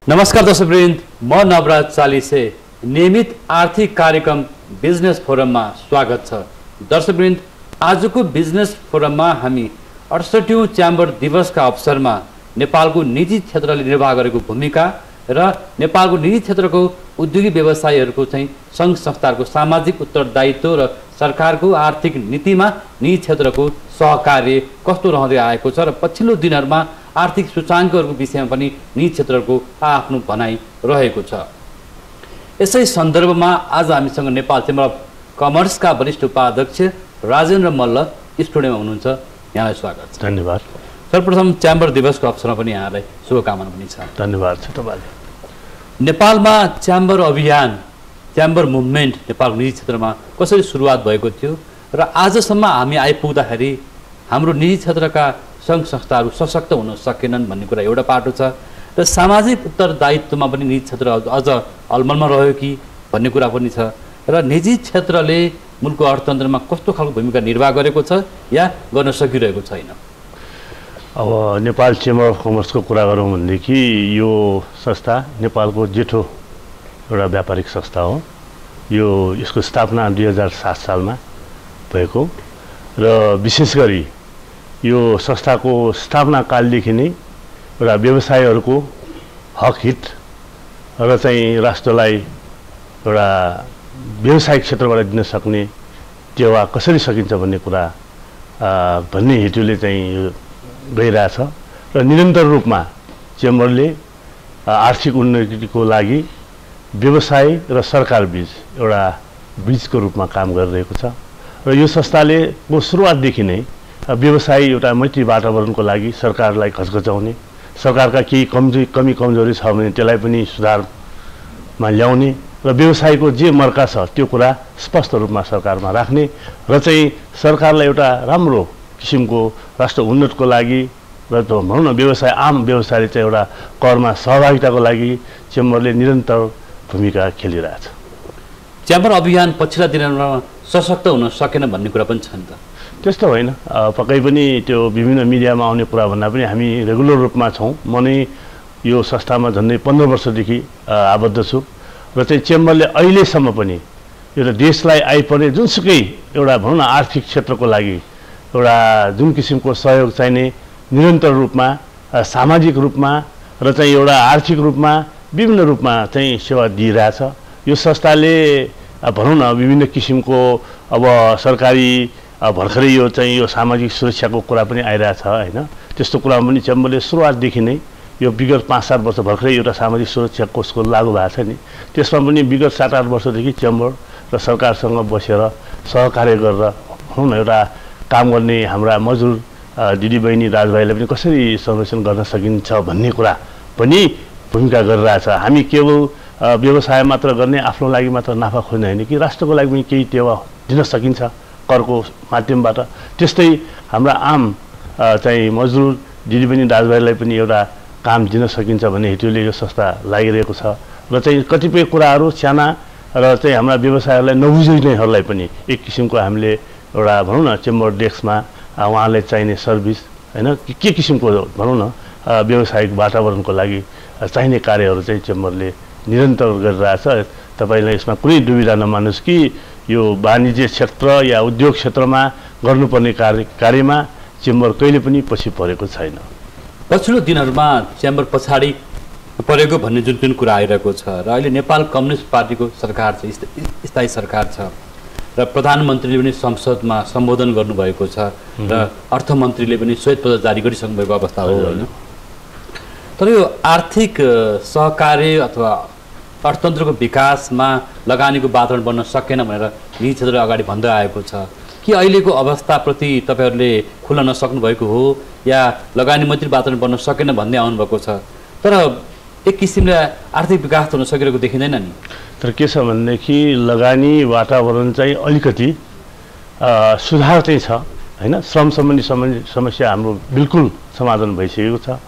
नमस्कार दर्शकवृन्द, म नवराज चालिसे नियमित आर्थिक कार्यक्रम बिजनेस फोरममा स्वागत छ। दर्शकवृन्द, आजको बिजनेस फोरममा हामी 68औं च्याम्बर दिवसका अवसरमा नेपालको निजी क्षेत्रले निर्वाह गरेको भूमिका र नेपालको निजी क्षेत्रको उद्योगी व्यवसायीहरूको चाहिँ सङ्घ संस्थाहरूको सामाजिक उत्तरदायित्व र सरकारको आर्थिक नीतिमा निजी क्षेत्रको सहकार्य कस्तो रहँदै आएको छ र पछिल्लो दिनहरूमा आर्थिक सूचाङ्कहरूको विषयमा पनि निजी क्षेत्रको आफ्नो भनाइ रहेको छ। यसै सन्दर्भमा आज हामीसँग नेपाल चेम्बर अफ कमर्सका वरिष्ठ उपाध्यक्ष राजेन्द्र मल्ल स्टुडियोमा हुनुहुन्छ। यहाँलाई स्वागत छ। धन्यवाद। सर्वप्रथम च्याम्बर दिवसको अवसरमा पनि यहाँलाई शुभकामना पनि छ। धन्यवाद छ तपाईँले। नेपालमा च्याम्बर अभियान, च्याम्बर मुभमेन्ट नेपालको निजी क्षेत्रमा कसरी सुरुवात भएको थियो र आजसम्म हामी आइपुग्दाखेरि हाम्रो निजी क्षेत्रका सङ्घ संस्थाहरू सशक्त हुन सकेनन् भन्ने कुरा एउटा पाटो छ र सामाजिक उत्तरदायित्वमा पनि निजी क्षेत्र अझ अलमलमा रह्यो कि भन्ने कुरा पनि छ र निजी क्षेत्रले मुलुकको अर्थतन्त्रमा कस्तो खालको भूमिका निर्वाह गरेको छ या गर्न सकिरहेको छैन। अब नेपाल चेम्बर अफ कमर्सको कुरा गरौँ भनेदेखि यो संस्था नेपालको जेठो एउटा व्यापारिक संस्था हो। यसको स्थापना 2007 सालमा भएको र विशेष गरी यो संस्थाको स्थापना कालदेखि नै एउटा व्यवसायीहरूको हक हित र चाहिँ राष्ट्रलाई एउटा व्यवसायिक क्षेत्रबाट दिन सक्ने टेवा कसरी सकिन्छ भन्ने कुरा भन्ने हेतुले चाहिँ यो गइरहेछ र निरन्तर रूपमा चेम्बरले आर्थिक उन्नतिको लागि व्यवसाय र सरकार बीच एउटा ब्रिजको रूपमा काम गरिरहेको छ र यो संस्थाले को सुरुवातदेखि नै व्यवसाय एउटा मैत्री वातावरणको लागि सरकारलाई घचघचाउने, सरकारका केही कमी कमजोरी छ भने त्यसलाई पनि सुधारमा ल्याउने र व्यवसायको जे मर्का छ त्यो कुरा स्पष्ट रूपमा सरकारमा राख्ने र चाहिँ सरकारलाई एउटा राम्रो किसिमको राष्ट्र उन्नतको लागि र भनौँ न व्यवसाय आम व्यवसायले चाहिँ एउटा करमा सहभागिताको लागि चेम्बरले निरन्तर भूमिका खेलिरहेछ। च्याम्बर अभियान पछिल्ला दिनहरूमा सशक्त हुन सकेन भन्ने कुरा पनि छ नि त? त्यस्तो होइन, पक्कै पनि त्यो विभिन्न मिडियामा आउने कुरा भन्दा पनि हामी रेगुलर रूपमा छौँ। म नै यो संस्थामा झन्डै 15 वर्षदेखि आबद्ध छु र चाहिँ चेम्बरले अहिलेसम्म पनि एउटा देशलाई आइपर्ने जुनसुकै एउटा भनौँ न आर्थिक क्षेत्रको लागि एउटा जुन किसिमको सहयोग चाहिने निरन्तर रूपमा सामाजिक रूपमा र चाहिँ एउटा आर्थिक रूपमा विभिन्न रूपमा चाहिँ सेवा दिइरहेछ। यो संस्थाले भनौँ न विभिन्न किसिमको अब सरकारी भर्खरै यो चाहिँ यो सामाजिक सुरक्षाको कुरा पनि आइरहेछ होइन। त्यस्तो कुरामा पनि चेम्बरले सुरुवातदेखि नै यो विगत 5-7 वर्ष भर्खरै एउटा सामाजिक सुरक्षा कोषको लागू भएको छ नि, त्यसमा पनि विगत 7-8 वर्षदेखि चेम्बर र सरकारसँग बसेर सहकार्य गरेर भनौँ न एउटा काम गर्ने हाम्रा मजदुर दिदीबहिनी दाजुभाइलाई पनि कसरी संरक्षण गर्न सकिन्छ भन्ने कुरा पनि भूमिका गरिरहेछ। हामी केवल व्यवसाय मात्र गर्ने, आफ्नो लागि मात्र नाफा खोज्ने होइन कि राष्ट्रको लागि पनि केही टेवा दिन सकिन्छ करको माध्यमबाट। त्यस्तै हाम्रा आम चाहिँ मजदुर दिदीबहिनी दाजुभाइलाई पनि एउटा काम दिन सकिन्छ भन्ने हेतुले यो संस्था लागिरहेको छ र चाहिँ कतिपय कुराहरू साना र चाहिँ हाम्रा व्यवसायहरूलाई नबुझ्नेहरूलाई पनि एक किसिमको हामीले एउटा भनौँ न चेम्बर डेस्कमा उहाँलाई चाहिने सर्भिस होइन के किसिमको भनौँ न व्यवसायिक वातावरणको लागि चाहिने कार्यहरू चाहिँ चेम्बरले निरन्तर गरिरहेछ। तपाईँलाई यसमा कुनै दुविधा नमान्नुहोस् कि यो वाणिज्य क्षेत्र या उद्योग क्षेत्रमा गर्नुपर्ने कार्यमा चेम्बर कहिले पनि पछि परेको छैन। पछिल्लो दिनहरूमा च्याम्बर पछाडि परेको भन्ने जुन कुरा आइरहेको छ र अहिले नेपाल कम्युनिस्ट पार्टीको सरकार छ, स्थायी सरकार छ र प्रधानमन्त्रीले पनि संसदमा सम्बोधन गर्नुभएको छ र अर्थमन्त्रीले पनि श्वेतपत्र जारी गरिसक्नु भएको अवस्था हो होइन। तर यो आर्थिक सहकार्य अथवा अर्थतन्त्रको विकासमा लगानीको वातावरण बन्न सकेन भनेर निजी क्षेत्रले अगाडि भन्दै आएको छ कि अहिलेको अवस्थाप्रति तपाईँहरूले खुल्न नसक्नु भएको हो या लगानी मैत्री वातावरण बन्न सकेन भन्दै आउनुभएको छ, तर एक किसिमले आर्थिक विकास हुन सकिरहेको देखिँदैन नि? तर के छ भनेदेखि लगानी वातावरण चाहिँ अलिकति सुधार चाहिँ छ होइन। श्रम सम्बन्धी समस्या हाम्रो बिल्कुल समाधान भइसकेको छ।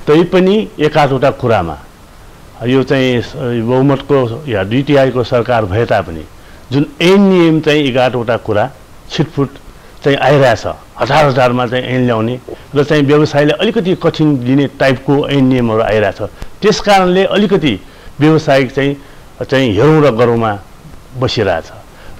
तैपनि एकाधवटा कुरामा यो चाहिँ बहुमतको या 2/3 सरकार भए तापनि जुन ऐन नियम चाहिँ 11वटा कुरा छिटफुट चाहिँ आइरहेछ, हजारमा चाहिँ ऐन ल्याउने र चाहिँ व्यवसायले अलिकति कठिन दिने टाइपको ऐन नियमहरू आइरहेछ। त्यस कारणले अलिकति व्यवसायिक चाहिँ हेरौँ र गरौँमा बसिरहेछ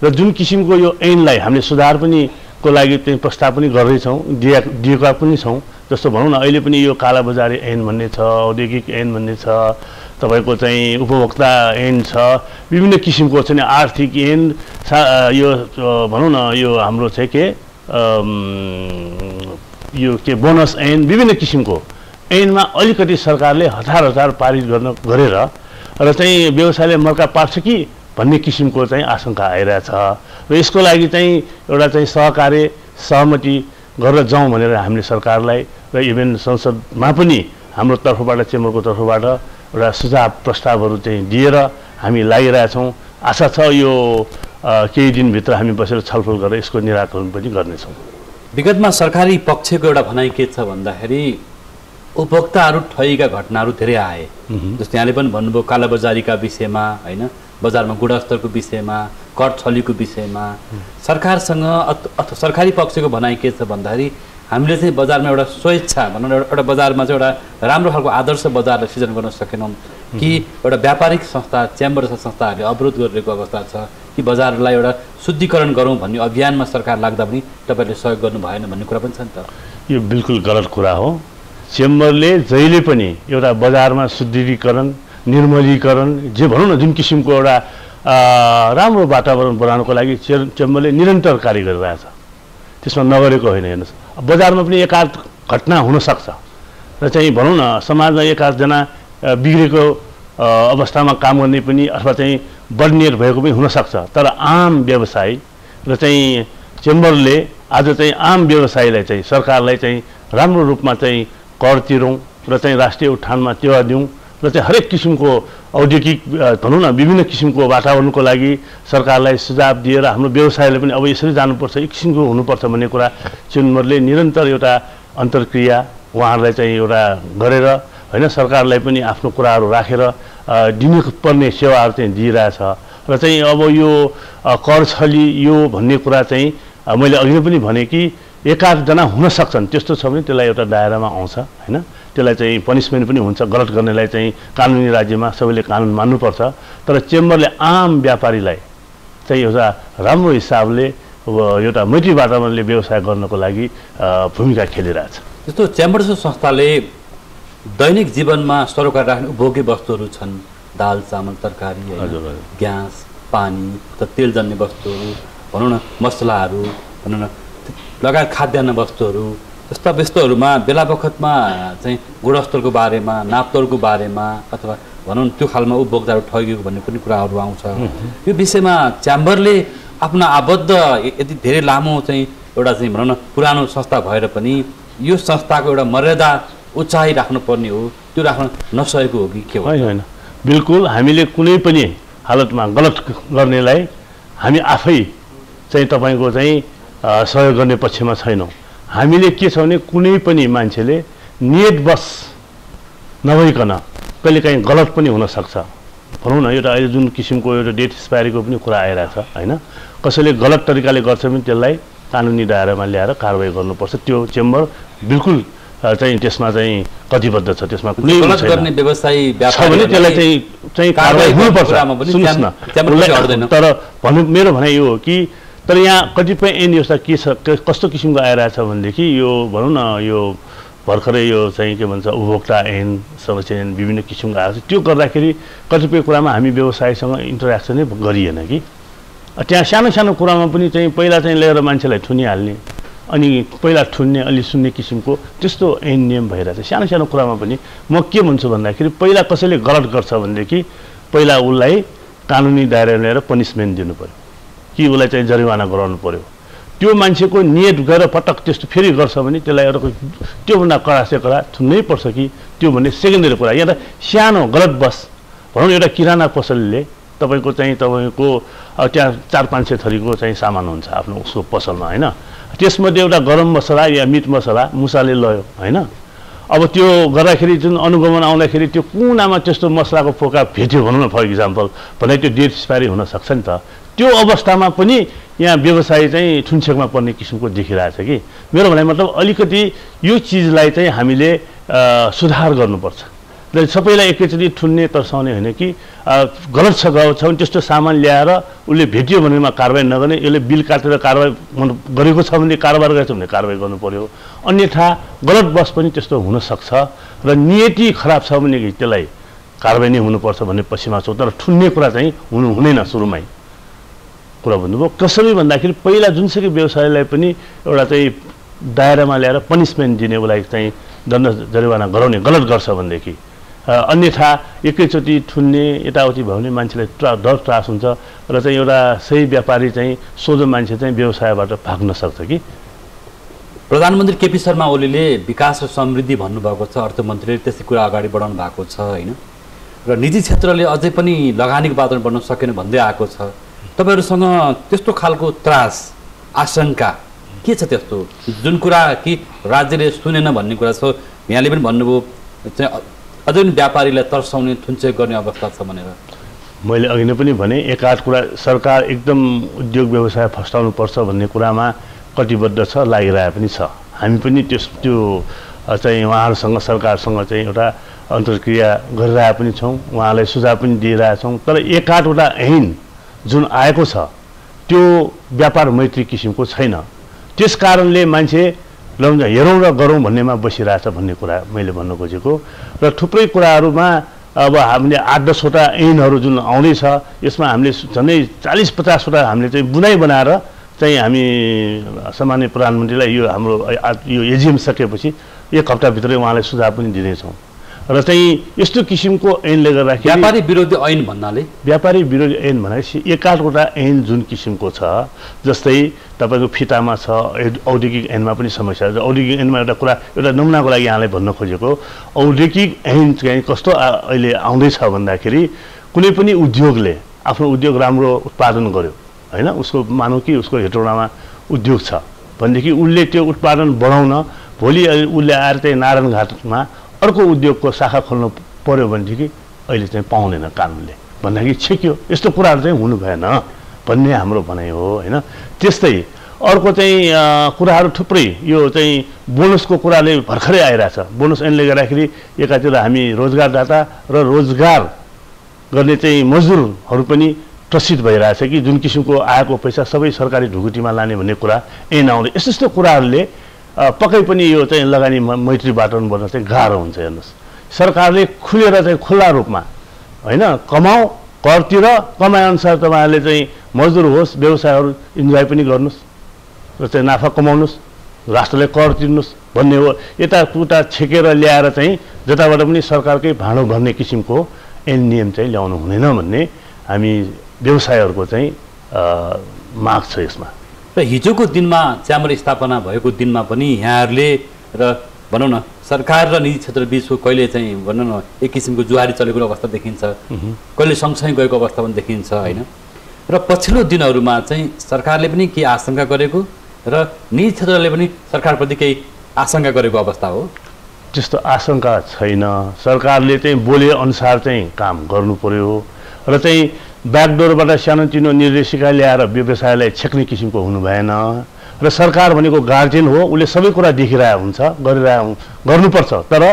र जुन किसिमको यो ऐनलाई हामीले सुधार पनि को लागि चाहिँ प्रस्ताव पनि गर्दैछौँ दिएका पनि छौँ जस्तो भनौँ न अहिले पनि यो कालाबजारी ऐन भन्ने छ औद्योगिक ऐन भन्ने छ तपाईँको चाहिँ उपभोक्ता ऐन छ विभिन्न किसिमको चाहिँ आर्थिक ऐन यो भनौँ न यो हाम्रो चाहिँ यो बोनस ऐन विभिन्न किसिमको ऐनमा अलिकति सरकारले हतार पारित गरेर र चाहिँ व्यवसायले मर्का पार्छ कि भन्ने किसिमको चाहिँ आशंका आइरहेछ र यसको लागि चाहिँ एउटा चाहिँ सहकार्य सहमति गरेर जाउँ भनेर हामीले सरकारलाई र इभेन संसदमा पनि हाम्रो तर्फबाट चेम्बरको तर्फबाट एउटा सुझाव प्रस्तावहरू चाहिँ दिएर हामी लागिरहेछौँ आशा छ यो केही दिनभित्र हामी बसेर छलफल गरेर यसको निराकरण पनि गर्नेछौँ विगतमा सरकारी पक्षको एउटा भनाइ के छ भन्दाखेरि उपभोक्ताहरू ठगीका घटनाहरू धेरै आए जस्तै यहाँले पनि भन्नुभयो कालाबजारीका विषयमा हैन बजारमा गुणस्तरको विषयमा कर छलीको विषयमा सरकारसँग अथवा सरकारी पक्षको भनाइ के छ भन्दाखेरि हामीले चाहिँ बजारमा एउटा स्वेच्छा भनौँ एउटा बजारमा चाहिँ एउटा राम्रो खालको आदर्श बजारलाई सृजना गर्न सकेनौँ कि एउटा व्यापारिक संस्था च्याम्बर संस्थाहरूले अवरोध गरिरहेको अवस्था छ कि बजारलाई एउटा शुद्धिकरण गरौँ भन्ने अभियानमा सरकार लाग्दा पनि तपाईँहरूले सहयोग गर्नु भएन भन्ने कुरा पनि छ नि त यो बिल्कुल गलत कुरा हो चेम्बरले जहिले पनि एउटा बजारमा शुद्धिकरण निर्मलीकरण जे भनौँ न जुन किसिमको एउटा राम्रो वातावरण बनाउनको लागि चेम्बरले निरन्तर कार्य गरिरहेछ त्यसमा नगरेको होइन हेर्नुहोस् बजारमा पनि एकाध घटना हुनसक्छ र चाहिँ भनौँ न समाजमा एकाधजना बिग्रेको अवस्थामा काम गर्ने पनि अथवा चाहिँ बढ्नियर भएको पनि हुनसक्छ तर आम व्यवसायी र चाहिँ चेम्बरले आज चाहिँ आम व्यवसायीलाई चाहिँ सरकारलाई चाहिँ राम्रो रूपमा चाहिँ कर तिरौँ र चाहिँ राष्ट्रिय उठानमा टेवा दिउँ र चाहिँ हरेक किसिमको औद्योगिक भनौँ न विभिन्न किसिमको वातावरणको लागि सरकारलाई सुझाव दिएर हाम्रो व्यवसायले पनि अब यसरी जानुपर्छ एक किसिमको हुनुपर्छ भन्ने कुरा चेम्बरले निरन्तर एउटा अन्तर्क्रिया उहाँहरूलाई चाहिँ एउटा गरेर होइन सरकारलाई पनि आफ्नो कुराहरू राखेर दिनुपर्ने सेवाहरू चाहिँ दिइरहेछ र चाहिँ अब यो कर छली यो भन्ने कुरा चाहिँ मैले अघि पनि भने कि एकाधजना हुन सक्छन् त्यस्तो छ भने त्यसलाई एउटा दायरामा आउँछ होइन त्यसलाई चाहिँ पनिसमेन्ट पनि हुन्छ गलत गर्नेलाई चाहिँ कानुनी राज्यमा सबैले कानुन मान्नुपर्छ तर चेम्बरले आम व्यापारीलाई चाहिँ एउटा राम्रो हिसाबले एउटा मैत्री वातावरणले व्यवसाय गर्नको लागि भूमिका खेलिरहेछ जस्तो च्याम्बर संस्थाले दैनिक जीवनमा सरोकार राख्ने उपभोग्य वस्तुहरू छन् दाल चामल तरकारी ग्यास पानी तेलजन्य वस्तुहरू भनौँ न मसलाहरू भनौँ न लगायत खाद्यान्न वस्तुहरू जस्ता वस्तुहरूमा बेला बखतमा चाहिँ गुणस्तरको बारेमा नापतोलको बारेमा अथवा भनौँ त्यो खालमा उपभोक्ताहरू ठगिएको भन्ने पनि कुराहरू आउँछ यो विषयमा च्याम्बरले आफ्नो आबद्ध यति धेरै लामो चाहिँ एउटा चाहिँ भनौँ न पुरानो संस्था भएर पनि यो संस्थाको एउटा मर्यादा उचाइ राख्नुपर्ने हो त्यो राख्न नसकेको हो कि के हो होइन बिल्कुल हामीले कुनै पनि हालतमा गलत गर्नेलाई हामी आफै चाहिँ तपाईँको चाहिँ सहयोग गर्ने पक्षमा छैनौँ हामीले के छ भने कुनै पनि मान्छेले नियतवश नभइकन कहिलेकाहीँ गलत पनि हुनसक्छ भनौँ न एउटा अहिले जुन किसिमको एउटा डेट एक्सपायरीको पनि कुरा आइरहेछ होइन कसैले गलत तरिकाले गर्छ भने त्यसलाई कानुनी दायरामा ल्याएर कारवाही गर्नुपर्छ त्यो चेम्बर बिल्कुल चाहिँ त्यसमा चाहिँ कटिबद्ध छ त्यसमा कुनै गलत गर्ने व्यवसायी छ भने त्यसलाई चाहिँ कारवाही हुनुपर्छ सुन्नुहोस् न तर भन्नु मेरो भनाइ यो हो कि तर यहाँ कतिपय ऐन व्यवस्था के छ कस्तो किसिमको आइरहेछ भनेदेखि यो भनौँ न यो भर्खरै यो चाहिँ के भन्छ उपभोक्ता ऐन समस्या ऐन विभिन्न किसिमको आएको छ त्यो गर्दाखेरि कतिपय कुरामा हामी व्यवसायसँग इन्टरेक्सनै गरिएन कि त्यहाँ सानो सानो कुरामा पनि चाहिँ पहिला चाहिँ ल्याएर मान्छेलाई थुनिहाल्ने अनि पहिला ठुन्ने अलि सुन्ने किसिमको त्यस्तो ऐन नियम भइरहेछ सानो सानो कुरामा पनि म के भन्छु भन्दाखेरि पहिला कसैले गलत गर्छ भनेदेखि पहिला उसलाई कानुनी दायरामा ल्याएर पनिसमेन्ट दिनु पर्यो कि उसलाई चाहिँ जरिवाना गराउनु पर्यो त्यो मान्छेको नियत गरेर पटक त्यस्तो फेरि गर्छ भने त्यसलाई एउटा त्योभन्दा कडा से कडा थुन्नै पर्छ कि त्यो भन्ने सेकेन्डरी कुरा या त सानो गलत बस भनौँ एउटा किराना पसलले तपाईँको त्यहाँ 400-500 थरीको चाहिँ सामान हुन्छ आफ्नो उसको पसलमा होइन त्यसमध्ये एउटा गरम मसला या मिट मसला मुसाले लयो होइन अब त्यो गर्दाखेरि जुन अनुगमन आउँदाखेरि त्यो कुनामा त्यस्तो मसलाको पोका भेट्यो भनौँ न फर इक्जाम्पल भने त्यो डेट एक्सपायरी हुनसक्छ नि त त्यो अवस्थामा पनि यहाँ व्यवसाय चाहिँ ठुनछेकमा पर्ने किसिमको देखिरहेछ कि मेरो भनाइ मतलब अलिकति यो चिजलाई चाहिँ हामीले सुधार गर्नुपर्छ र सबैलाई एकैचोटि ठुन्ने तर्साउने होइन कि गलत छ गएको छ भने त्यस्तो सामान ल्याएर उसले भेट्यो भनेमा कारबाही नगर्ने, यसले बिल काटेर कारबाही गरेको छ भने कारोबार गरेछ भने कारबाही गर्नु पर्यो। अन्यथा गलत बस पनि त्यस्तो हुनसक्छ र नियति खराब छ भने त्यसलाई कारबाही नै हुनुपर्छ भन्ने पक्षमा छौँ। तर ठुन्ने कुरा चाहिँ हुँदैन सुरुमै कुरा भन्नुभयो। कसरी भन्दाखेरि पहिला जुनसुकै व्यवसायलाई पनि एउटा चाहिँ दायरामा ल्याएर पनिसमेन्ट दिने उसलाई चाहिँ दण्ड जरिवाना गराउने गलत गर्छ भनेदेखि, अन्यथा एकैचोटि ठुन्ने यताउति भयो भने मान्छेलाई डर त्रास हुन्छ र चाहिँ एउटा सही व्यापारी चाहिँ सोझो मान्छे चाहिँ व्यवसायबाट भाग्न सक्छ कि। प्रधानमन्त्री केपी शर्मा ओलीले विकास र समृद्धि भन्नुभएको छ, अर्थमन्त्रीले त्यसै कुरा अगाडि बढाउनु भएको छ होइन, र निजी क्षेत्रले अझै पनि लगानीको वातावरण बन्न सकेन भन्दै आएको छ। तपाईँहरूसँग त्यस्तो खालको त्रास आशंका के छ त्यस्तो जुन कुरा कि राज्यले सुनेन भन्ने कुरा छ? यहाँले पनि भन्नुभयो चाहिँ अझै पनि व्यापारीलाई तर्साउने थुन्चेक गर्ने अवस्था छ भनेर। मैले अघि नै पनि भने एकाध कुरा सरकार एकदम उद्योग व्यवसाय फस्टाउनुपर्छ भन्ने कुरामा कटिबद्ध छ, लागिरहेको पनि छ। हामी पनि त्यो चाहिँ उहाँहरूसँग सरकारसँग चाहिँ एउटा अन्तर्क्रिया गरिरहेका पनि छौँ, उहाँलाई सुझाव पनि दिइरहेका छौँ। तर एकाधवटा ऐन जुन आएको छ त्यो व्यापार मैत्री किसिमको छैन। त्यस कारणले मान्छे हेरौँ र गरौँ भन्नेमा बसिरहेछ भन्ने कुरा मैले भन्न खोजेको। र थुप्रै कुराहरूमा अब हामीले 8-10वटा ऐनहरू जुन आउँदैछ यसमा हामीले झन्डै 40-50वटा हामीले चाहिँ बुनाइ बनाएर चाहिँ हामी सामान्य प्रधानमन्त्रीलाई यो हाम्रो यो एजिएम सकेपछि 1 हप्ताभित्रै उहाँलाई सुझाव पनि दिनेछौँ। र चाहिँ यस्तो किसिमको ऐनले गर्दाखेरि व्यापारी विरोधी ऐन भन्नाले व्यापारी विरोधी ऐन भनेपछि एकाधवटा ऐन जुन किसिमको छ, जस्तै तपाईँको फितामा छ, औद्योगिक ऐनमा पनि समस्या छ। औद्योगिक ऐनमा एउटा कुरा एउटा नमुनाको लागि यहाँलाई भन्न खोजेको, औद्योगिक ऐन चाहिँ कस्तो अहिले आउँदैछ भन्दाखेरि कुनै पनि उद्योगले आफ्नो उद्योग राम्रो उत्पादन गर्यो होइन, उसको मानौँ कि उसको हेटौडामा उद्योग छ भनेदेखि उसले त्यो उत्पादन बढाउन भोलि उसले आएर चाहिँ नारायणघाटमा अर्को उद्योगको शाखा खोल्नु पर्यो भनेदेखि अहिले चाहिँ पाउँदैन कानुनले भन्दाखेरि छेक्यो। यस्तो कुराहरू चाहिँ हुनु भएन भन्ने हाम्रो भनाइ हो होइन। त्यस्तै अर्को चाहिँ कुराहरू थुप्रै यो चाहिँ बोनसको कुराले भर्खरै आइरहेछ। बोनस ऐनले गर्दाखेरि एकातिर हामी रोजगारदाता र रोजगार गर्ने चाहिँ मजदुरहरू पनि त्रसित भइरहेछ कि जुन किसिमको आएको पैसा सबै सरकारी ढुकुटीमा लाने भन्ने कुरा ऐन आउँदै यस्तो यस्तो कुराहरूले पक्कै पनि यो चाहिँ लगानी मैत्री वातावरण बन्न चाहिँ गाह्रो हुन्छ। हेर्नुहोस् सरकारले खुलेर चाहिँ खुल्ला रूपमा होइन कमाऊ कर तिर, कमाएअनुसार तपाईँहरूले चाहिँ मजदुर होस् व्यवसायहरू इन्जोय पनि गर्नुहोस् र चाहिँ नाफा कमाउनुहोस्, राष्ट्रले कर तिर्नुहोस् भन्ने हो। यताउता छेकेर ल्याएर चाहिँ जताबाट पनि सरकारकै भाँडो भर्ने किसिमको ऐन नियम चाहिँ ल्याउनु हुँदैन भन्ने हामी व्यवसायहरूको चाहिँ माग छ यसमा। र हिजोको दिनमा च्याम्बर स्थापना भएको दिनमा पनि यहाँहरूले र भनौँ न सरकार र निजी क्षेत्र बिचको कहिले चाहिँ भनौँ न एक किसिमको जुहारी चलेको अवस्था देखिन्छ, कहिले सँगसँगै गएको अवस्था पनि देखिन्छ होइन। र पछिल्लो दिनहरूमा चाहिँ सरकारले पनि केही आशंका गरेको र निजी क्षेत्रले पनि सरकारप्रति केही आशंका गरेको अवस्था हो। त्यस्तो आशंका छैन। सरकारले चाहिँ बोले अनुसार चाहिँ काम गर्नु पर्यो र चाहिँ ब्याकडोरबाट सानोतिनो निर्देशिका ल्याएर व्यवसायलाई छेक्ने किसिमको हुनु भएन। र सरकार भनेको गार्जियन हो, उसले सबै कुरा देखिरहेको हुन्छ, गर्नुपर्छ, तर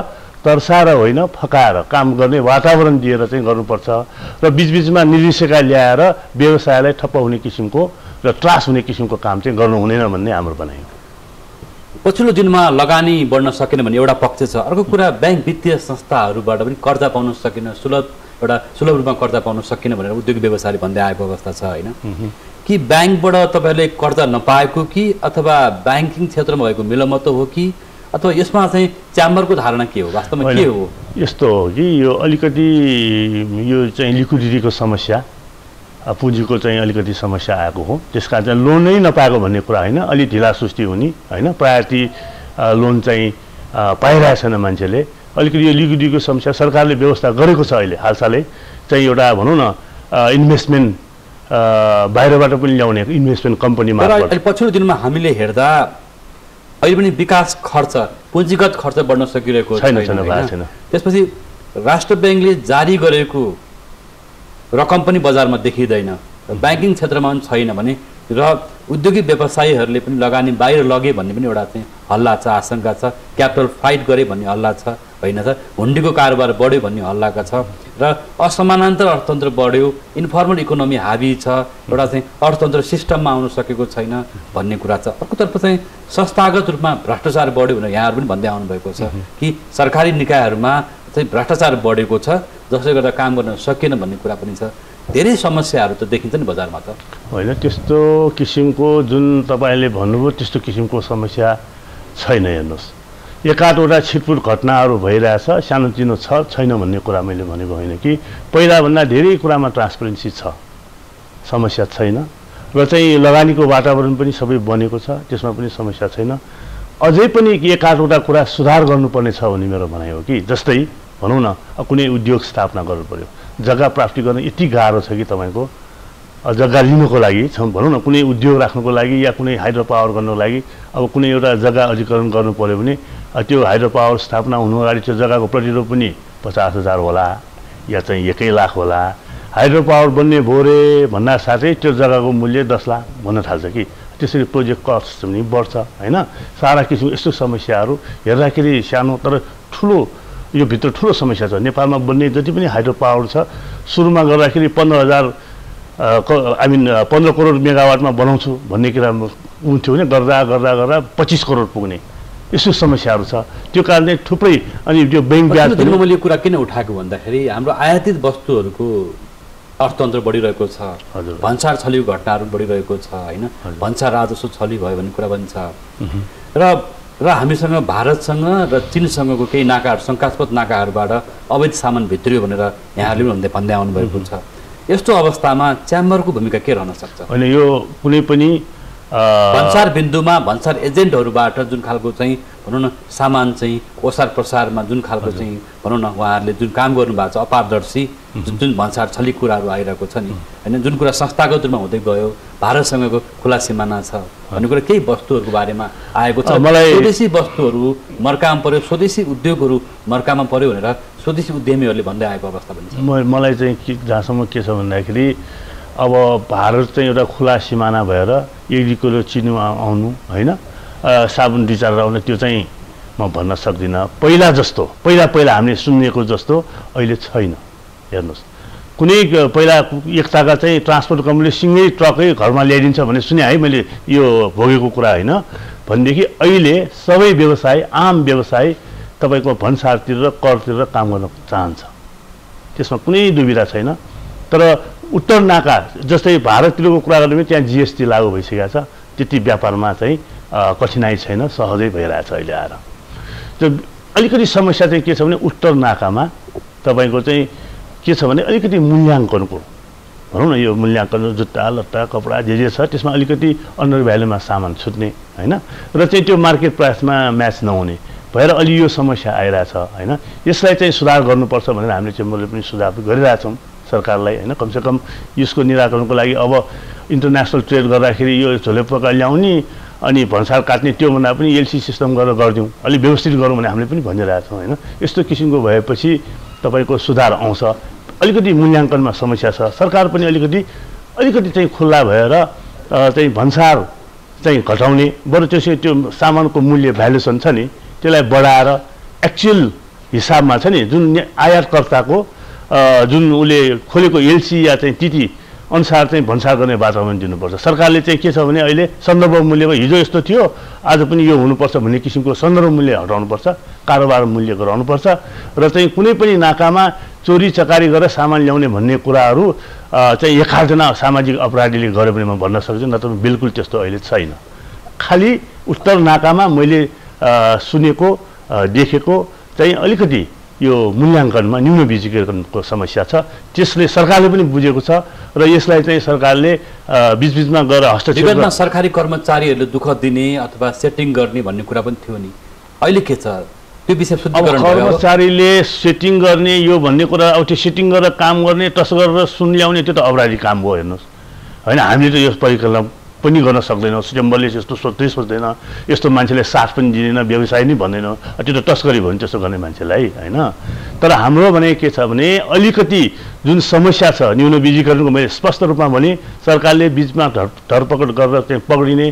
तर्साएर होइन फकाएर काम गर्ने वातावरण दिएर चाहिँ गर्नुपर्छ। र बिचबिचमा निर्देशिका ल्याएर व्यवसायलाई ठप्प हुने किसिमको र त्रास हुने किसिमको काम चाहिँ गर्नु हुँदैन भन्ने हाम्रो भनाइ हो। पछिल्लो दिनमा लगानी बढ्न सकेन भन्ने एउटा पक्ष छ। अर्को कुरा ब्याङ्क वित्तीय संस्थाहरूबाट पनि कर्जा पाउन सकेन, सुलभ रूपमा कर्जा पाउन सकिन भनेर उद्योग व्यवसायले भन्दै आएको अवस्था छ होइन। कि ब्याङ्कबाट तपाईँहरूले कर्जा नपाएको कि अथवा ब्याङ्किङ क्षेत्रमा भएको मिलमतो हो कि अथवा यसमा चाहिँ च्याम्बरको धारणा के हो, वास्तवमा के हो? यस्तो हो कि यो अलिकति यो चाहिँ लिक्विडिटीको समस्या, पुँजीको चाहिँ अलिकति समस्या आएको हो। त्यसका चाहिँ लोनै नपाएको भन्ने कुरा होइन, अलि ढिला सुस्ती हुने होइन, प्रायोरिटी लोन चाहिँ पाइरहेछन् मान्छेले। अलिकति यो लिक्विडिटीको समस्या सरकारले व्यवस्था गरेको छ अहिले हालसालै चाहिँ एउटा भनौँ न इन्भेस्टमेन्ट बाहिरबाट पनि ल्याउने इन्भेस्टमेन्ट कम्पनी मार्फत। अहिले पछिल्लो दिनमा हामीले हेर्दा अहिले पनि विकास खर्च पुँजीगत खर्च बढ्न सकिरहेको छैन। त्यसपछि राष्ट्र ब्याङ्कले जारी गरेको रकम पनि बजारमा देखिँदैन, ब्याङ्किङ क्षेत्रमा पनि छैन भने र उद्योगिक व्यवसायीहरूले पनि लगानी बाहिर लगे भन्ने पनि एउटा चाहिँ हल्ला छ, आशंका छ, क्यापिटल फाइट गरे भन्ने हल्ला छ। होइन त हुन्डीको कारोबार बढ्यो भन्ने हल्लाका छ र असमानान्तर अर्थतन्त्र बढ्यो इन्फर्मल इकोनोमी हाबी छ एउटा चाहिँ अर्थतन्त्र सिस्टममा आउन सकेको छैन भन्ने कुरा छ अर्कोतर्फ चाहिँ संस्थागत रूपमा भ्रष्टाचार बढ्यो भनेर यहाँहरू पनि भन्दै आउनुभएको छ कि सरकारी निकायहरूमा चाहिँ भ्रष्टाचार बढेको छ जसले गर्दा काम गर्न सकिएन भन्ने कुरा पनि छ धेरै समस्याहरू त देखिन्छ नि बजारमा त होइन त्यस्तो किसिमको जुन तपाईँले भन्नुभयो त्यस्तो किसिमको समस्या छैन हेर्नुहोस् एकाधवटा छिटपुट घटनाहरू भइरहेछ सानोतिनो छ छैन भन्ने कुरा मैले भनेको होइन कि पहिलाभन्दा धेरै कुरामा ट्रान्सपेरेन्सी छ समस्या छैन र चाहिँ लगानीको वातावरण पनि सबै बनेको छ त्यसमा पनि समस्या छैन अझै पनि एकाधवटा कुरा सुधार गर्नुपर्ने छ भन्ने मेरो भनाइ हो कि जस्तै भनौँ न कुनै उद्योग स्थापना गर्नु पर्यो जग्गा प्राप्ति गर्न यति गाह्रो छ कि तपाईँको जग्गा लिनुको लागि भनौँ न कुनै उद्योग राख्नुको लागि या कुनै हाइड्रो पावर गर्नुको लागि अब कुनै एउटा जग्गा अधिग्रहण गर्नु पर्यो भने त्यो हाइड्रो पावर स्थापना हुनु अगाडि त्यो जग्गाको प्रतिरोध पनि 50,000 होला या चाहिँ 1 लाख होला हाइड्रो पावर बन्ने भयो रे भन्दा साथै त्यो जग्गाको मूल्य 10 लाख भन्न थाल्छ कि त्यसरी प्रोजेक्ट कस्ट पनि बढ्छ होइन सारा किसिमको यस्तो समस्याहरू हेर्दाखेरि सानो तर ठुलो यो भित्र ठुलो समस्या छ नेपालमा बन्ने जति पनि हाइड्रो पावर छ सुरुमा गर्दाखेरि 15 करोड मेगावाटमा बनाउँछु भन्ने कुरा हुन्थ्यो भने गर्दा गर्दा गर्दा 25 करोड पुग्ने यस्तो समस्याहरू छ त्यो कारणले थुप्रै अनि त्यो बैंक ब्याज मैले यो कुरा किन उठाएको भन्दाखेरि हाम्रो आयातित वस्तुहरूको अर्थतन्त्र बढिरहेको छ भन्सार छलिएको घटनाहरू बढिरहेको छ होइन भन्सार राजस्व छली भयो भन्ने कुरा पनि छ र हामीसँग भारतसँग र चीनसँगको केही नाकाहरू शङ्कास्पद नाकाहरूबाट अवैध सामान भित्रियो भनेर यहाँहरूले पनि भन्दै आउनुभएको छ यस्तो अवस्थामा च्याम्बरको भूमिका के रहन सक्छ होइन यो कुनै पनि भन्सार बिन्दुमा भन्सार एजेन्टहरूबाट जुन खालको चाहिँ भनौँ न सामान चाहिँ ओसार प्रसारमा जुन खालको चाहिँ भनौँ न उहाँहरूले जुन काम गर्नुभएको छ अपारदर्शी जुन भन्सार छलिक कुराहरू आइरहेको छ नि होइन जुन कुरा संस्थागत रूपमा हुँदै गयो भारतसँगको खुला सिमाना छ भन्ने कुरा केही वस्तुहरूको बारेमा आएको छ स्वदेशी वस्तुहरू मर्कामा पर्यो स्वदेशी उद्योगहरू मर्कामा पर्यो भनेर स्वदेशी उद्यमीहरूले भन्दै आएको अवस्था पनि छ मलाई चाहिँ जहाँसम्म के छ भन्दाखेरि अब भारत चाहिँ एउटा खुला सिमाना भएर 1 किलो चिनी आउनु होइन साबुन 2-4 आउनु त्यो चाहिँ म भन्न सक्दिनँ पहिला जस्तो पहिला हामीले सुनेको जस्तो अहिले छैन हेर्नुहोस् कुनै पहिला एकताका चाहिँ ट्रान्सपोर्ट कम्पनीले सिँगै ट्रकै घरमा ल्याइदिन्छ भन्ने सुने है मैले यो भोगेको कुरा होइन भनेदेखि अहिले सबै व्यवसाय आम व्यवसाय तपाईँको भन्सारतिर र करतिर काम गर्न चाहन्छ त्यसमा कुनै दुविधा छैन तर उत्तर नाका जस्तै भारततिरको कुरा गर्ने पनि त्यहाँ जीएसटी लागू भइसकेको छ त्यति व्यापारमा चाहिँ कठिनाइ छैन सहजै भइरहेछ अहिले आएर त्यो अलिकति समस्या चाहिँ के छ भने उत्तर नाकामा तपाईँको चाहिँ के छ भने अलिकति मूल्याङ्कनको भनौँ न यो मूल्याङ्कन जुत्ता लत्ता कपडा जे छ त्यसमा अलिकति अन्डर भ्यालुमा सामान छुट्ने होइन र चाहिँ त्यो मार्केट प्राइसमा म्याच नहुने भएर अलि यो समस्या आइरहेछ होइन यसलाई चाहिँ सुधार गर्नुपर्छ भनेर हामीले चेम्बरले पनि सुझाव गरिरहेछौँ सरकारलाई होइन कमसेकम यसको निराकरणको लागि अब इन्टरनेसनल ट्रेड गर्दाखेरि यो झोलेपका ल्याउने अनि भन्सार काट्ने त्योभन्दा पनि एलसी सिस्टम गरेर गरिदिउँ अलिक व्यवस्थित गरौँ भने हामीले पनि भनिरहेछौँ होइन यस्तो किसिमको भएपछि तपाईँको सुधार आउँछ अलिकति मूल्याङ्कनमा समस्या छ सरकार पनि अलिकति चाहिँ खुल्ला भएर चाहिँ भन्सार चाहिँ घटाउने बरु त्यसै त्यो सामानको मूल्य भ्यालुसन छ नि त्यसलाई बढाएर एक्चुअल हिसाबमा छ नि जुन आयातकर्ताको जुन उसले खोलेको एलसी या चाहिँ तिथि अनुसार चाहिँ भन्सार गर्ने वातावरण दिनुपर्छ सरकारले चाहिँ के छ भने अहिले सन्दर्भ मूल्यको हिजो यस्तो थियो आज पनि यो हुनुपर्छ भन्ने किसिमको सन्दर्भ मूल्य हटाउनुपर्छ कारोबार मूल्य गराउनुपर्छ र चाहिँ कुनै पनि नाकामा चोरी चकारी गरेर सामान ल्याउने भन्ने कुराहरू चाहिँ एकाजना सामाजिक अपराधीले गर्यो भने म भन्न सक्छु नत्र बिल्कुल त्यस्तो अहिले छैन खालि उत्तर नाकामा मैले सुनेको देखेको चाहिँ अलिकति यो मूल्याङ्कनमा न्यून बीजीकरणको समस्या छ त्यसले सरकारले पनि बुझेको छ र यसलाई चाहिँ सरकारले बीचबीचमा गएर हस्तक्षेप सरकारी कर्मचारीहरूले दुःख दिने अथवा सेटिङ गर्ने भन्ने कुरा पनि थियो नि अहिले के छ त्यो विषय शुद्धिकरण कर्मचारीले सेटिङ गर्ने यो भन्ने कुरा अब त्यो सेटिङ गरेर काम गर्ने टस गरेर सुन ल्याउने त्यो त अपराधी काम हो हेर्नुहोस् होइन हामीले त यो परिकल्पना पनि गर्न सक्दैनौँ चेम्बरले यस्तो सोच्दैन यस्तो मान्छेले साथ पनि दिँदैन व्यवसाय नै भन्दैन त्यो त तस्करी भयो नि त्यस्तो गर्ने मान्छेलाई होइन तर हाम्रो भने के छ भने अलिकति जुन समस्या छ न्यून बीजीकरणको मैले स्पष्ट रूपमा भने सरकारले बिचमा धरपकड गरेर चाहिँ पक्रिने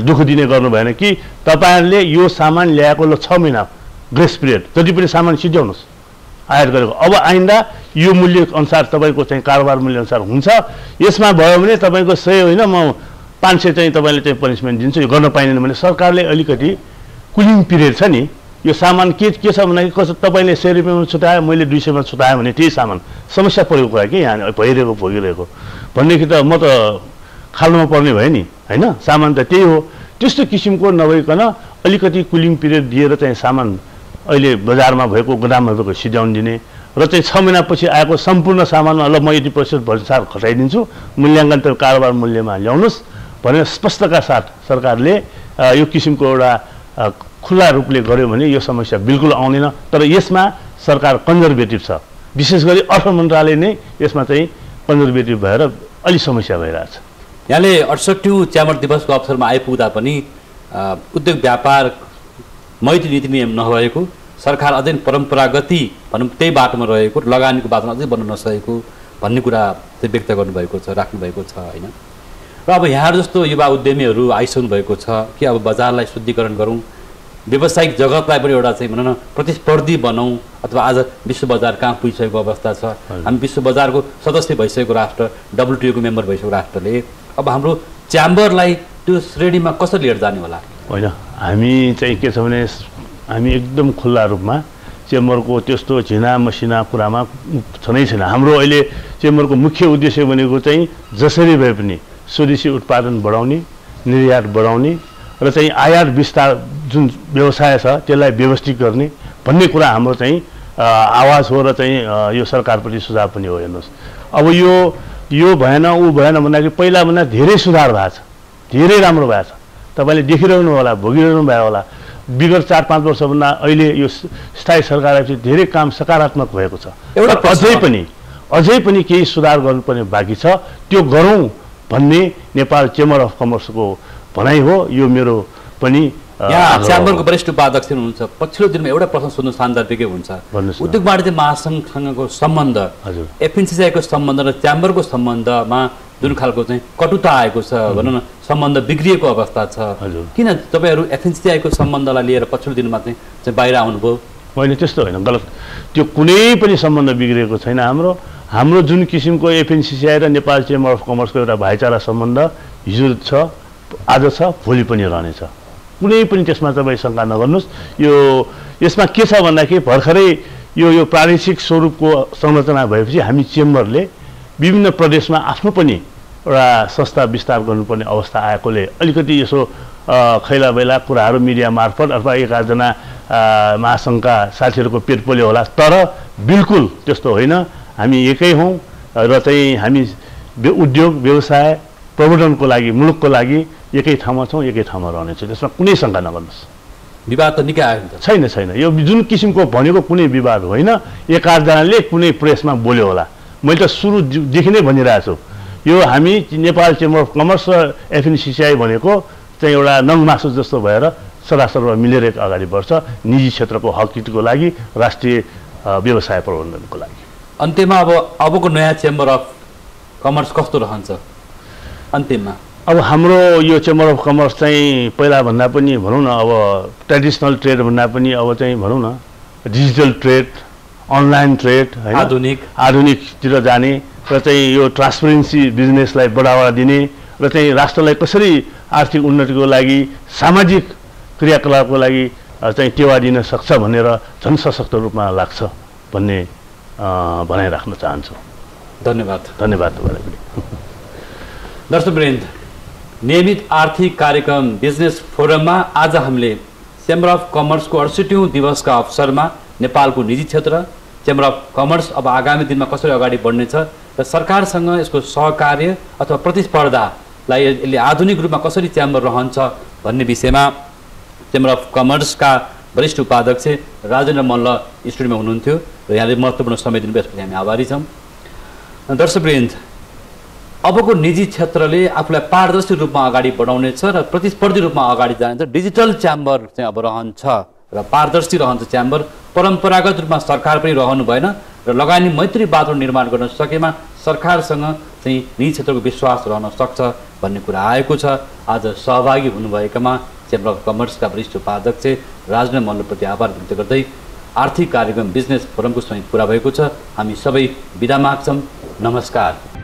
दुःख दिने गर्नु भएन कि तपाईँहरूले यो सामान ल्याएको ल 6 महिना ग्रेस पिरियड जति पनि सामान सिध्याउनुहोस् आयात गरेको अब आइन्दा यो मूल्य अनुसार तपाईँको चाहिँ कारोबार मूल्य अनुसार हुन्छ यसमा भयो भने तपाईँको सही होइन म 500 चाहिँ तपाईँले चाहिँ पनिसमेन्ट दिन्छु यो गर्न पाइँदैन भने सरकारले अलिकति कुलिङ पिरियड छ नि यो सामान के छ भन्दाखेरि कसो तपाईँले 100 रुपियाँमा छुटायो मैले 200 मा छुटाएँ भने त्यही सामान समस्या परेको कुरा कि यहाँ भइरहेको भोगिरहेको भनेदेखि त म त खाल्नुमा पर्ने भयो नि होइन सामान त त्यही हो त्यस्तो किसिमको नभइकन अलिकति कुलिङ पिरियड दिएर चाहिँ सामान अहिले बजारमा भएको गोदाममा भएको सिध्याउन दिने र चाहिँ 6 महिनापछि आएको सम्पूर्ण सामानमा ल म यति प्रतिशत भन्सार घटाइदिन्छु मूल्याङ्कन त कारोबार मूल्यमा ल्याउनुहोस् भनेर स्पष्टका साथ सरकारले यो किसिमको एउटा खुला रूपले गर्यो भने यो समस्या बिल्कुल आउँदैन तर यसमा सरकार कन्जर्भेटिभ छ विशेष गरी अर्थ मन्त्रालय नै यसमा चाहिँ कन्जर्भेटिभ भएर अलि समस्या भइरहेछ यहाँले 68औं च्याम्बर दिवसको अवसरमा आइपुग्दा पनि उद्योग व्यापार मैत्री नीति नियम नभएको सरकार अझै परम्परागती भनौँ त्यही बाटोमा रहेको लगानीको बाटोमा अझै बन्न नसकेको भन्ने कुरा चाहिँ व्यक्त गर्नुभएको छ राख्नुभएको छ होइन र अब यहाँहरू जस्तो युवा उद्यमीहरू आइसक्नु भएको छ कि अब बजारलाई शुद्धिकरण गरौँ व्यावसायिक जगतलाई पनि एउटा चाहिँ भनौँ न प्रतिस्पर्धी बनाऊँ अथवा आज विश्व बजार कहाँ पुगिसकेको अवस्था छ हामी विश्व बजारको सदस्य भइसकेको राष्ट्र WTO को मेम्बर भइसकेको राष्ट्रले अब हाम्रो च्याम्बरलाई त्यो श्रेणीमा कसरी लिएर जाने होला होइन हामी चाहिँ के छ भने हामी एकदम खुल्ला रूपमा चेम्बरको त्यस्तो झिना मसिना कुरामा छनै छैन हाम्रो अहिले चेम्बरको मुख्य उद्देश्य भनेको चाहिँ जसरी भए पनि स्वदेशी उत्पादन बढाउने निर्यात बढाउने र चाहिँ आयात विस्तार जुन व्यवसाय छ त्यसलाई व्यवस्थित गर्ने भन्ने कुरा हाम्रो चाहिँ आवाज हो र चाहिँ यो सरकारप्रति सुझाव पनि हो हेर्नुहोस् अब यो भएन ऊ भएन भन्दाखेरि पहिला भन्दा धेरै सुधार भएको छ धेरै राम्रो भएको छ तपाईँले देखिरहनु होला भोगिरहनु भयो होला विगत 4-5 वर्षभन्दा अहिले यो स्थायी सरकारपछि धेरै काम सकारात्मक भएको छ एउटा अझै पनि केही सुधार गर्नुपर्ने बाँकी छ त्यो गरौँ भन्ने नेपाल चेम्बर अफ कमर्सको भनाइ हो यो मेरो पनि यहाँ च्याम्बरको वरिष्ठ उपाध्यक्ष हुनुहुन्छ पछिल्लो दिनमा एउटा प्रश्न सोध्नु सान्दर्भिकै हुन्छ उद्योग वाणिज्य महासङ्घसँगको सम्बन्ध एफएनसीसीआईको सम्बन्ध र च्याम्बरको सम्बन्धमा जुन खालको चाहिँ कटुता आएको छ भनौँ न सम्बन्ध बिग्रिएको अवस्था छ किन तपाईँहरू एफएनसीसीआईको सम्बन्धलाई लिएर पछिल्लो दिनमा चाहिँ बाहिर आउनुभयो होइन त्यस्तो होइन गलत त्यो कुनै पनि सम्बन्ध बिग्रिएको छैन हाम्रो जुन किसिमको एफएनसीसीआई र नेपाल चेम्बर अफ कमर्सको एउटा भाइचारा सम्बन्ध हिजो छ आज छ भोलि पनि रहनेछ कुनै पनि त्यसमा तपाईँ शङ्का नगर्नुहोस् यसमा के छ भन्दाखेरि भर्खरै यो प्रादेशिक स्वरूपको संरचना भएपछि हामी चेम्बरले विभिन्न प्रदेशमा आफ्नो पनि एउटा संस्था विस्तार गर्नुपर्ने अवस्था आएकोले अलिकति यसो खैला बैला कुराहरू मिडिया मार्फत अथवा एकाजना महासङ्घका साथीहरूको पेट पोल्यो होला तर बिल्कुल त्यस्तो होइन हामी एकै हौँ र चाहिँ हामी उद्योग व्यवसाय प्रवर्धनको लागि मुलुकको लागि एकै ठाउँमा छौँ एकै ठाउँमा रहनेछौँ त्यसमा कुनै शङ्का नगर्नुहोस् विवाद त निकै आयो छैन यो जुन किसिमको भनेको कुनै विवाद होइन एकाजनाले कुनै प्रेसमा बोल्यो होला मैले त सुरुदेखि नै भनिरहेको छु यो हामी नेपाल चेम्बर अफ कमर्स र एफएनसीसीआई भनेको चाहिँ एउटा नङमासु जस्तो भएर सरासरमा मिलेर अगाडि बढ्छ निजी क्षेत्रको हक हितको लागि राष्ट्रिय व्यवसाय प्रबन्धनको लागि अन्त्यमा अबको नयाँ चेम्बर अफ कमर्स कस्तो रहन्छ अन्तिममा अब हाम्रो यो चेम्बर अफ कमर्स चाहिँ पहिला भन्दा पनि भनौँ न अब ट्रेडिसनल ट्रेड भन्दा पनि अब चाहिँ भनौँ न डिजिटल ट्रेड अनलाइन ट्रेड हैन आधुनिकतिर जाने र चाहिँ यो ट्रान्सपरेन्सी बिजनेसलाई बढावा दिने र चाहिँ राष्ट्रलाई कसरी आर्थिक उन्नतिको लागि सामाजिक क्रियाकलापको लागि चाहिँ टेवा दिन सक्छ भनेर झन् सशक्त रूपमा लाग्छ भन्ने भनाइ राख्न चाहन्छु धन्यवाद तपाईँलाई पनि दर्शकवृन्द नियमित आर्थिक कार्यक्रम बिजनेस फोरममा आज हामीले चेम्बर अफ कमर्सको 68औं दिवसका अवसरमा नेपालको निजी क्षेत्र चेम्बर अफ कमर्स अब आगामी दिनमा कसरी अगाडि बढ्नेछ र सरकारसँग यसको सहकार्य अथवा प्रतिस्पर्धालाई यसले आधुनिक रूपमा कसरी च्याम्बर रहन्छ भन्ने विषयमा चेम्बर अफ कमर्सका वरिष्ठ उपाध्यक्ष राजेन्द्र मल्ल स्टुडियोमा हुनुहुन्थ्यो र यहाँले महत्त्वपूर्ण समय दिनुभयो यसपछि हामी आभारी छौँ। दर्शकवृन्द अबको निजी क्षेत्रले आफूलाई पारदर्शी रूपमा अगाडि बढाउनेछ र प्रतिस्पर्धी रूपमा अगाडि जानेछ। डिजिटल च्याम्बर चाहिँ अब रहन्छ र पारदर्शी रहन्छ च्याम्बर। परम्परागत रूपमा सरकार पनि रहनु भएन र लगानी मैत्री वातावरण निर्माण गर्न सकेमा सरकारसँग चाहिँ निजी क्षेत्रको विश्वास रहन सक्छ भन्ने कुरा आएको छ। आज सहभागी हुनुभएकामा चेम्बर अफ कमर्सका वरिष्ठ उपाध्यक्ष राजन मल्लप्रति आभार व्यक्त गर्दै आर्थिक कार्यक्रम बिजनेस फोरमको समय पुरा भएको छ। हामी सबै बिदा माग्छौँ। नमस्कार।